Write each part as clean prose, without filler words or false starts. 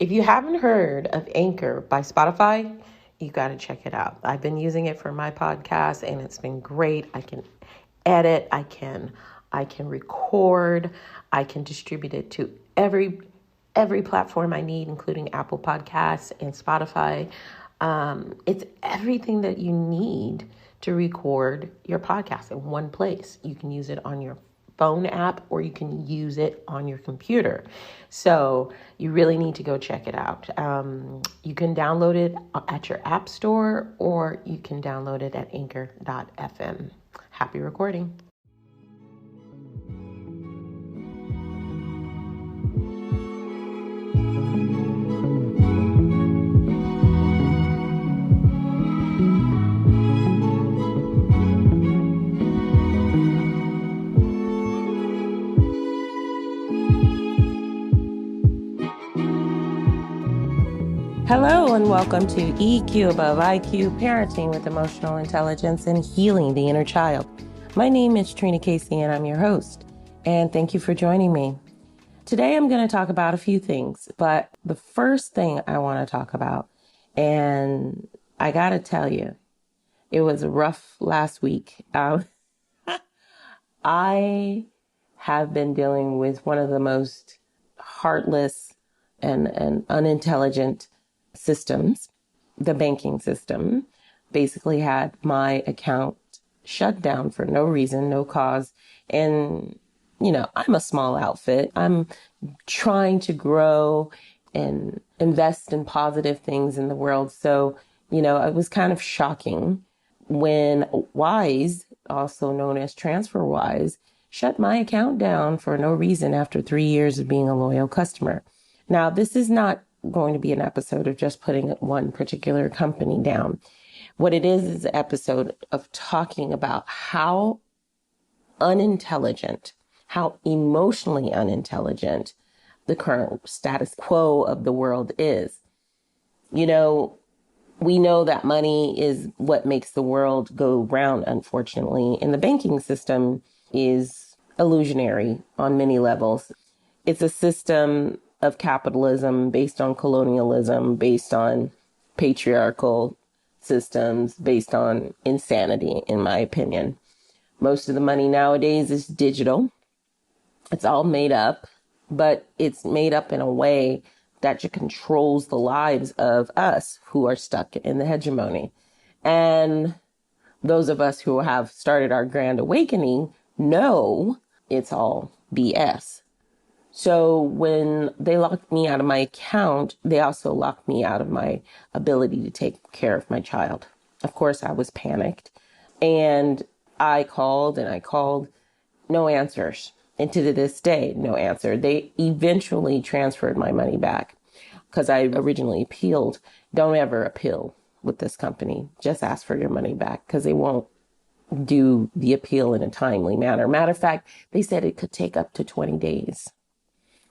If you haven't heard of Anchor by Spotify, you got to check it out. I've been using it for my podcast and it's been great. I can edit, I can record, I can distribute it to every platform I need, including Apple Podcasts and Spotify. It's everything that you need to record your podcast in one place. You can use it on your phone app or you can use it on your computer. So you really need to go check it out. You can download it at your app store or you can download it at anchor.fm. Happy recording. Hello and welcome to EQaboveIQ-Parenting with Emotional Intelligence and Healing the Inner Child. My name is Trina Casey and I'm your host. And thank you for joining me. Today I'm going to talk about a few things, but the first thing I want to talk about, and I got to tell you, it was rough last week. I have been dealing with one of the most heartless and unintelligent systems. The banking system basically had my account shut down for no reason, no cause. And, I'm a small outfit. I'm trying to grow and invest in positive things in the world. So, it was kind of shocking when Wise, also known as TransferWise, shut my account down for no reason after 3 years of being a loyal customer. Now, this is not going to be an episode of just putting one particular company down. What it is an episode of talking about how unintelligent, how emotionally unintelligent the current status quo of the world is. We know that money is what makes the world go round, unfortunately, and the banking system is illusionary on many levels. It's a system of capitalism based on colonialism, based on patriarchal systems, based on insanity, in my opinion. Most of the money nowadays is digital. It's all made up, but it's made up in a way that controls the lives of us who are stuck in the hegemony. And those of us who have started our grand awakening know it's all BS. So when they locked me out of my account, they also locked me out of my ability to take care of my child. Of course, I was panicked and I called, no answers. And to this day, no answer. They eventually transferred my money back because I originally appealed. Don't ever appeal with this company. Just ask for your money back because they won't do the appeal in a timely manner. Matter of fact, they said it could take up to 20 days.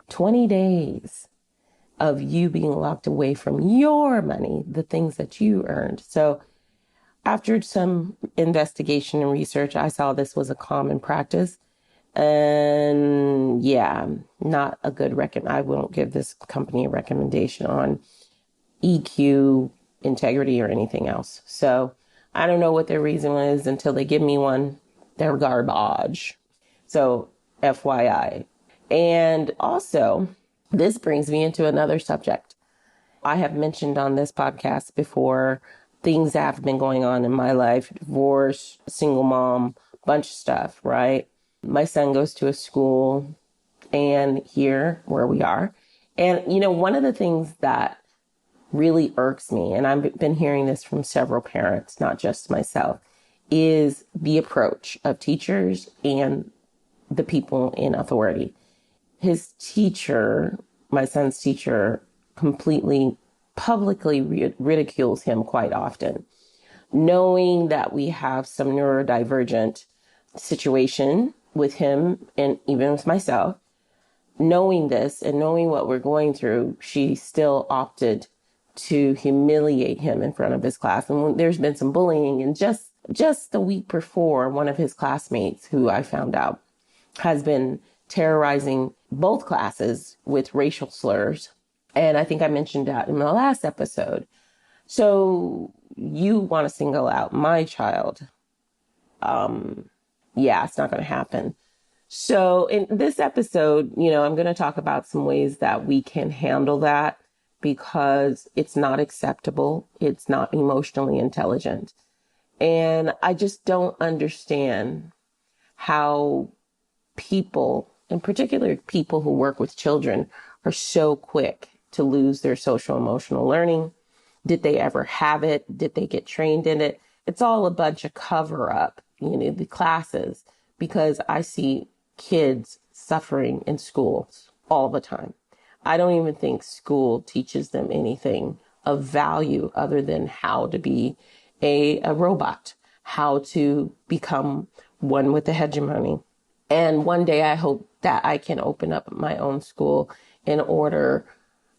20 days of you being locked away from your money, the things that you earned. So after some investigation and research, I saw this was a common practice. And not a good I won't give this company a recommendation on EQ, integrity, or anything else. So I don't know what their reason was until they give me one. They're garbage. So FYI. And also, this brings me into another subject. I have mentioned on this podcast before things that have been going on in my life, divorce, single mom, bunch of stuff, right? My son goes to a school and here where we are. And, one of the things that really irks me, and I've been hearing this from several parents, not just myself, is the approach of teachers and the people in authority. His teacher, my son's teacher, completely publicly ridicules him quite often. Knowing that we have some neurodivergent situation with him and even with myself, knowing this and knowing what we're going through, she still opted to humiliate him in front of his class. And there's been some bullying. And just the week before, one of his classmates, who I found out has been terrorizing both classes with racial slurs And I think I mentioned that in the last episode. So you want to single out my child. Yeah, it's not going to happen. So in this episode, I'm going to talk about some ways that we can handle that because it's not acceptable. It's not emotionally intelligent. And I just don't understand how people, in particular people who work with children, are so quick to lose their social emotional learning. Did they ever have it? Did they get trained in it? It's all a bunch of cover up, the classes, because I see kids suffering in schools all the time. I don't even think school teaches them anything of value other than how to be a robot, how to become one with the hegemony. And one day I hope that I can open up my own school in order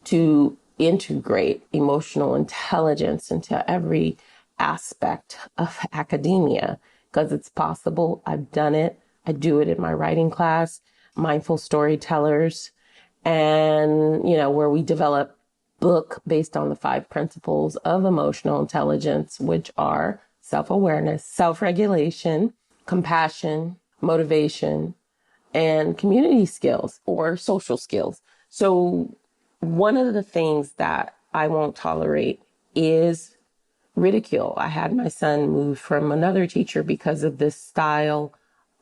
to integrate emotional intelligence into every aspect of academia, because it's possible. I've done it. I do it in my writing class, mindful storytellers, and, where we develop book based on the 5 principles of emotional intelligence, which are self-awareness, self-regulation, compassion, motivation, and community skills or social skills. So one of the things that I won't tolerate is ridicule. I had my son move from another teacher because of this style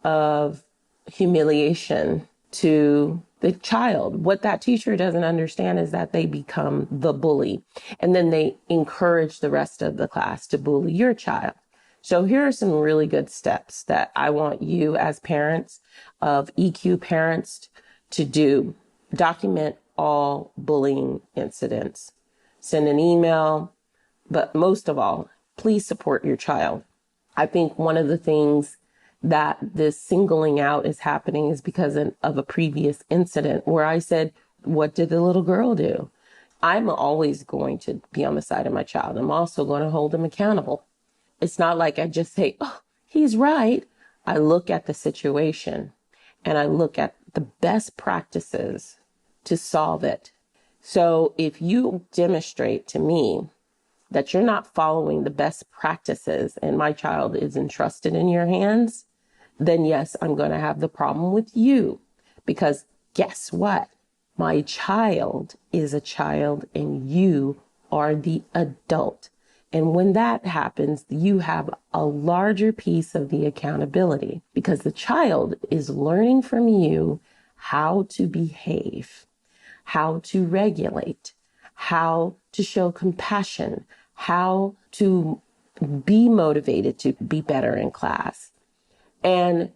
of humiliation to the child. What that teacher doesn't understand is that they become the bully, and then they encourage the rest of the class to bully your child. So here are some really good steps that I want you as parents of EQ parents to do. Document all bullying incidents. Send an email, but most of all, please support your child. I think one of the things that this singling out is happening is because of a previous incident where I said, what did the little girl do? I'm always going to be on the side of my child. I'm also going to hold them accountable. It's not like I just say, oh, he's right. I look at the situation and I look at the best practices to solve it. So if you demonstrate to me that you're not following the best practices and my child is entrusted in your hands, then yes, I'm going to have the problem with you. Because guess what? My child is a child and you are the adult. And when that happens, you have a larger piece of the accountability because the child is learning from you how to behave, how to regulate, how to show compassion, how to be motivated to be better in class. And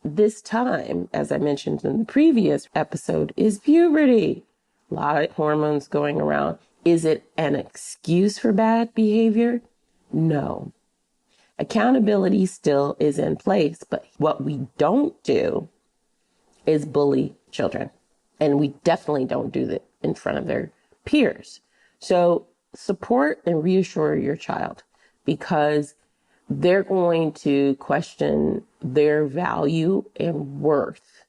this time, as I mentioned in the previous episode, is puberty. A lot of hormones going around. Is it an excuse for bad behavior? No. Accountability still is in place, but what we don't do is bully children. And we definitely don't do that in front of their peers. So support and reassure your child because they're going to question their value and worth.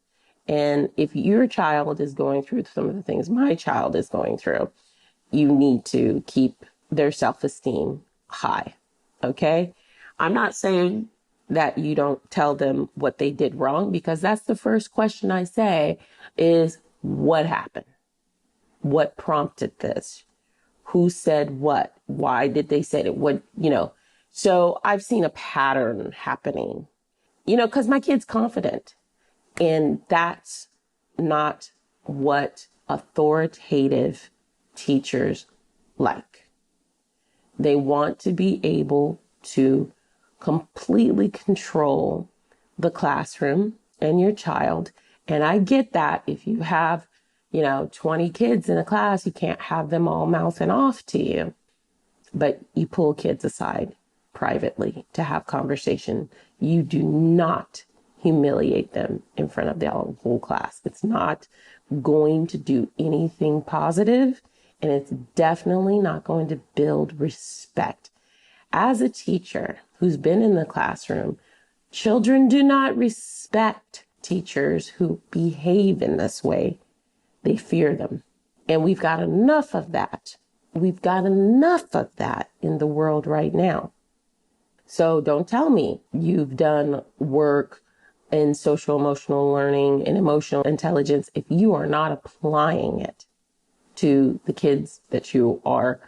And if your child is going through some of the things my child is going through, you need to keep their self-esteem high. Okay? I'm not saying that you don't tell them what they did wrong, because that's the first question I say is, what happened? What prompted this? Who said what? Why did they say it? So I've seen a pattern happening, because my kid's confident, and that's not what authoritative teachers like. They want to be able to completely control the classroom and your child. And I get that if you have, 20 kids in a class, you can't have them all mouthing off to you. But you pull kids aside privately to have conversation. You do not humiliate them in front of the whole class. It's not going to do anything positive, and it's definitely not going to build respect. As a teacher who's been in the classroom, children do not respect teachers who behave in this way. They fear them. And we've got enough of that. We've got enough of that in the world right now. So don't tell me you've done work in social emotional learning and emotional intelligence if you are not applying it to the kids that you are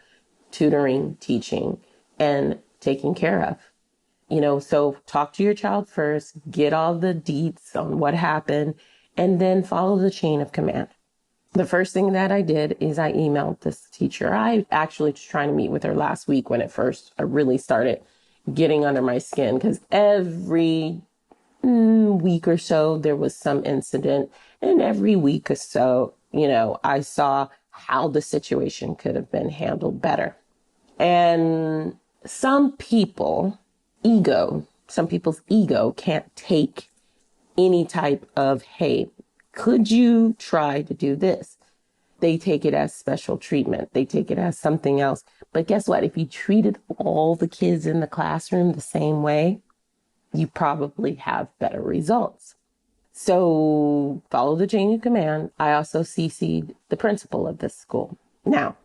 tutoring, teaching, and taking care of. So talk to your child first, get all the deets on what happened, and then follow the chain of command. The first thing that I did is I emailed this teacher. I actually was trying to meet with her last week when I really started getting under my skin, because every week or so there was some incident, and every week or so, I saw how the situation could have been handled better. And some people's ego can't take any type of, hey, could you try to do this? They take it as special treatment. They take it as something else. But guess what? If you treated all the kids in the classroom the same way, you probably have better results. So follow the chain of command. I also CC'd the principal of this school. Now,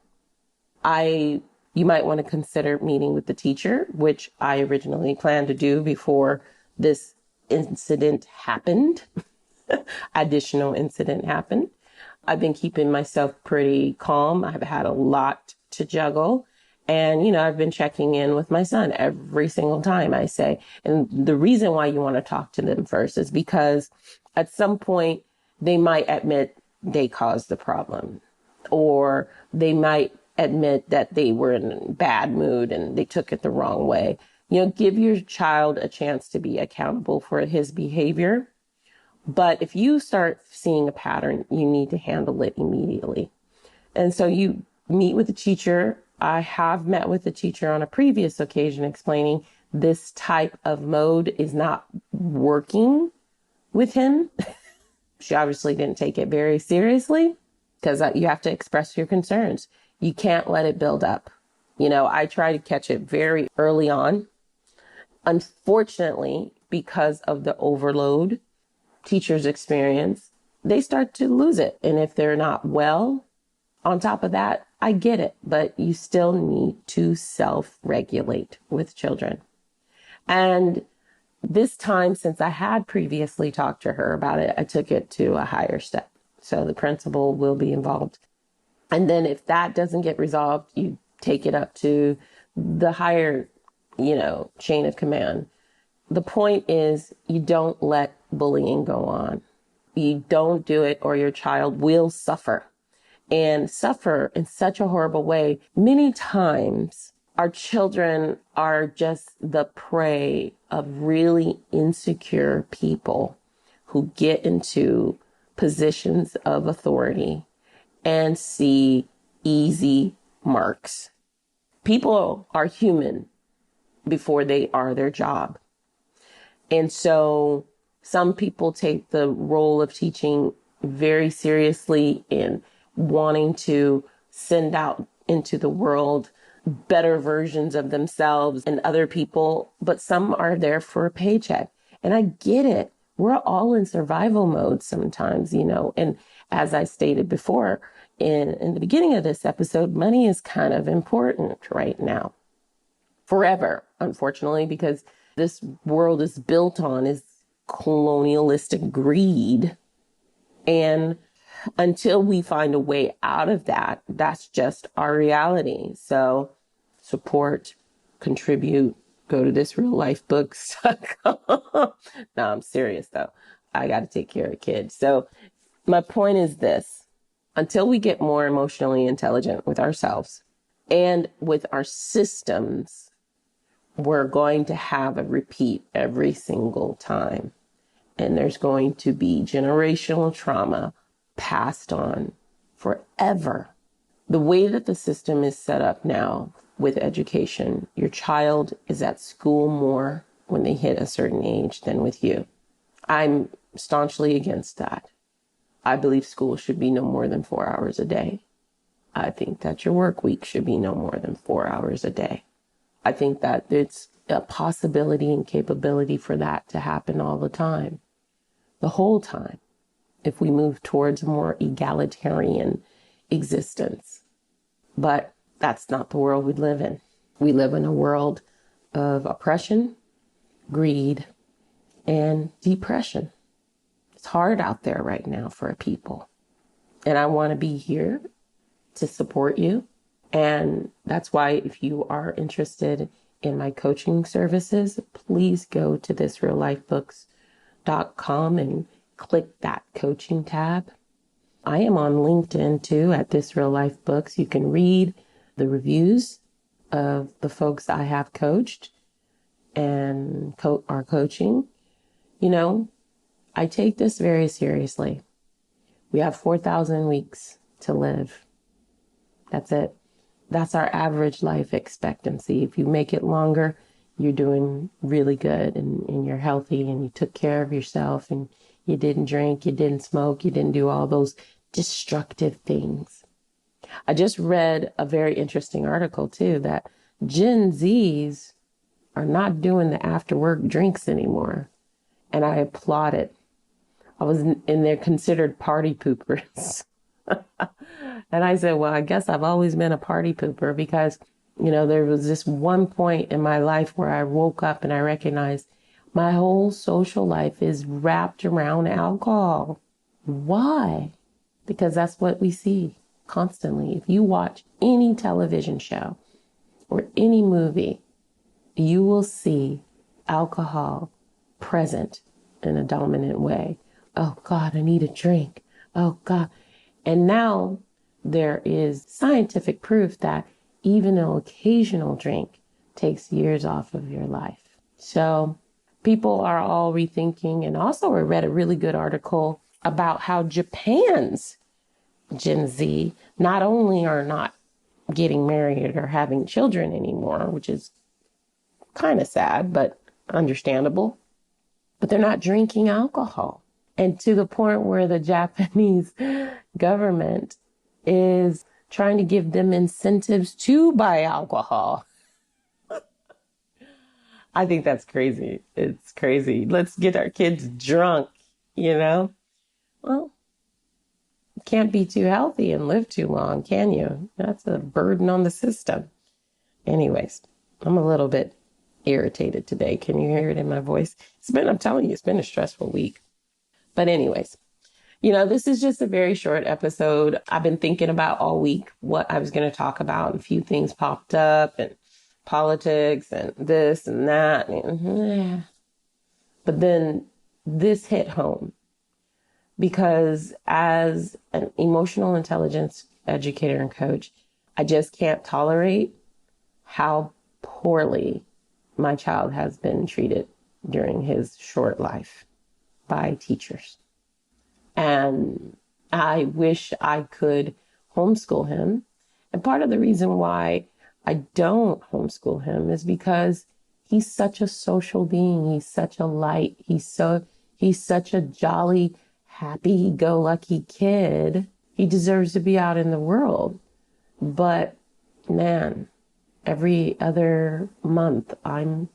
you might want to consider meeting with the teacher, which I originally planned to do before this incident happened. Additional incident happened. I've been keeping myself pretty calm. I've had a lot to juggle. And, I've been checking in with my son every single time I say. And the reason why you want to talk to them first is because at some point they might admit they caused the problem, or they might admit that they were in a bad mood and they took it the wrong way. Give your child a chance to be accountable for his behavior. But if you start seeing a pattern, you need to handle it immediately. And so you meet with the teacher. I have met with the teacher on a previous occasion explaining this type of mode is not working with him. She obviously didn't take it very seriously, because you have to express your concerns. You can't let it build up. I try to catch it very early on. Unfortunately, because of the overload teachers experience, they start to lose it. And if they're not well, on top of that, I get it, but you still need to self-regulate with children. And this time, since I had previously talked to her about it, I took it to a higher step. So the principal will be involved. And then if that doesn't get resolved, you take it up to the higher, chain of command. The point is, you don't let bullying go on. You don't do it, or your child will suffer, and suffer in such a horrible way. Many times our children are just the prey of really insecure people who get into positions of authority and see easy marks. People are human before they are their job. And so some people take the role of teaching very seriously in wanting to send out into the world better versions of themselves and other people, but some are there for a paycheck. And I get it. We're all in survival mode sometimes, and as I stated before in the beginning of this episode, money is kind of important right now. Forever, unfortunately, because this world is built on is colonialistic greed. And until we find a way out of that, that's just our reality. So support, contribute, go to thisreallifebooks.com. No, I'm serious though. I got to take care of kids. So my point is this: until we get more emotionally intelligent with ourselves and with our systems, we're going to have a repeat every single time. And there's going to be generational trauma passed on forever. The way that the system is set up now with education, your child is at school more when they hit a certain age than with you. I'm staunchly against that. I believe school should be no more than 4 hours a day. I think that your work week should be no more than 4 hours a day. I think that it's a possibility and capability for that to happen all the time, the whole time, if we move towards a more egalitarian existence. But that's not the world we live in. We live in a world of oppression, greed, and depression. It's hard out there right now for people. And I want to be here to support you. And that's why if you are interested in my coaching services, please go to thisreallifebooks.com and click that coaching tab. I am on LinkedIn too at This Real Life Books. You can read the reviews of the folks I have coached and are coaching. You know, I take this very seriously. We have 4,000 weeks to live. That's it. That's our average life expectancy. If you make it longer, you're doing really good and you're healthy and you took care of yourself and you didn't drink, you didn't smoke, you didn't do all those destructive things. I just read a very interesting article too that Gen Zs are not doing the after work drinks anymore. And I applaud it. I was in there considered party poopers. And I said, well, I guess I've always been a party pooper because, you know, there was this one point in my life where I woke up and I recognized my whole social life is wrapped around alcohol. Why? Because that's what we see constantly. If you watch any television show or any movie, you will see alcohol present in a dominant way. Oh God, I need a drink. Oh God. And now there is scientific proof that even an occasional drink takes years off of your life. So people are all rethinking. And also I read a really good article about how Japan's Gen Z not only are not getting married or having children anymore, which is kind of sad, but understandable, but they're not drinking alcohol. And to the point where the Japanese government is trying to give them incentives to buy alcohol. I think that's crazy. It's crazy. Let's get our kids drunk, you know? Well, you can't be too healthy and live too long, can you? That's a burden on the system. Anyways, I'm a little bit irritated today. Can you hear it in my voice? I'm telling you, it's been a stressful week. But anyways, you know, this is just a very short episode. I've been thinking about all week what I was going to talk about, and a few things popped up, and politics and this and that. But then this hit home because as an emotional intelligence educator and coach, I just can't tolerate how poorly my child has been treated during his short life by teachers. And I wish I could homeschool him. And part of the reason why I don't homeschool him is because he's such a social being. He's such a light. He's such a jolly, happy-go-lucky kid. He deserves to be out in the world. But man, every other month I'm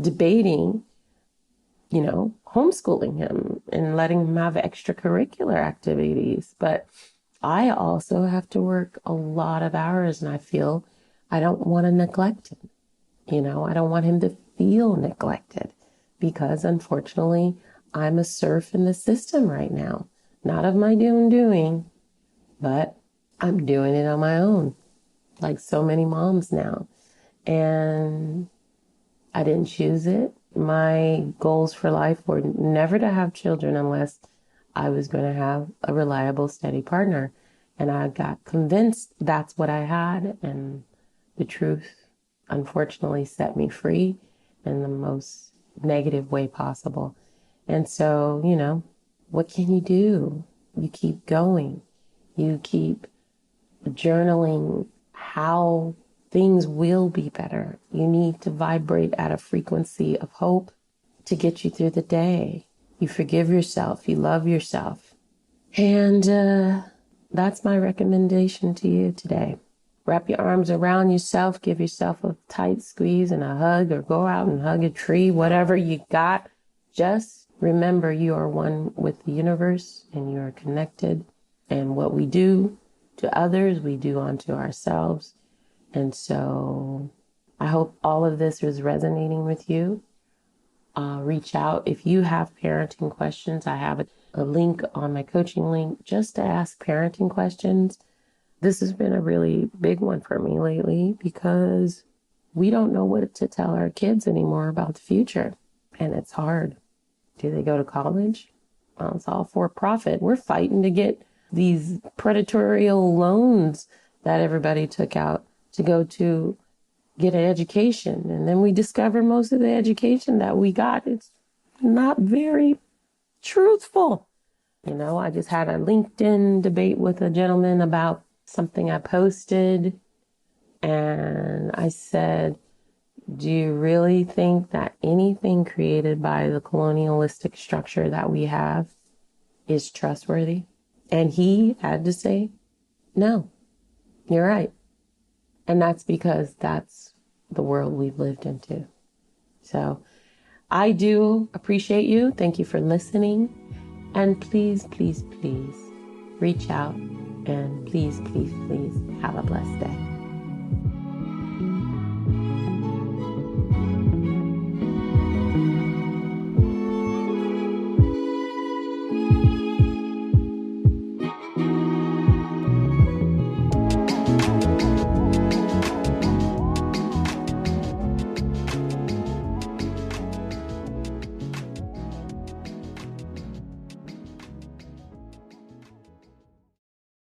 debating, you know, homeschooling him and letting him have extracurricular activities. But I also have to work a lot of hours, and I feel I don't want to neglect him. You know, I don't want him to feel neglected because unfortunately I'm a serf in the system right now. Not of my doing, but I'm doing it on my own, like so many moms now. And I didn't choose it. My goals for life were never to have children unless I was going to have a reliable, steady partner. And I got convinced that's what I had. And the truth, unfortunately, set me free in the most negative way possible. And so, you know, what can you do? You keep going. You keep journaling how things will be better. You need to vibrate at a frequency of hope to get you through the day. You forgive yourself. You love yourself. And that's my recommendation to you today. Wrap your arms around yourself. Give yourself a tight squeeze and a hug, or go out and hug a tree, whatever you got. Just remember you are one with the universe and you are connected. And what we do to others, we do unto ourselves. And so I hope all of this is resonating with you. Reach out if you have parenting questions. I have a link on my coaching link just to ask parenting questions. This has been a really big one for me lately because we don't know what to tell our kids anymore about the future. And it's hard. Do they go to college? Well, it's all for profit. We're fighting to get these predatory loans that everybody took out to go to get an education. And then we discover most of the education that we got, it's not very truthful. You know, I just had a LinkedIn debate with a gentleman about something I posted. And I said, do you really think that anything created by the colonialistic structure that we have is trustworthy? And he had to say, no, you're right. And that's because that's the world we've lived into. So I do appreciate you. Thank you for listening. And please, please, please reach out. And please, please, please have a blessed day.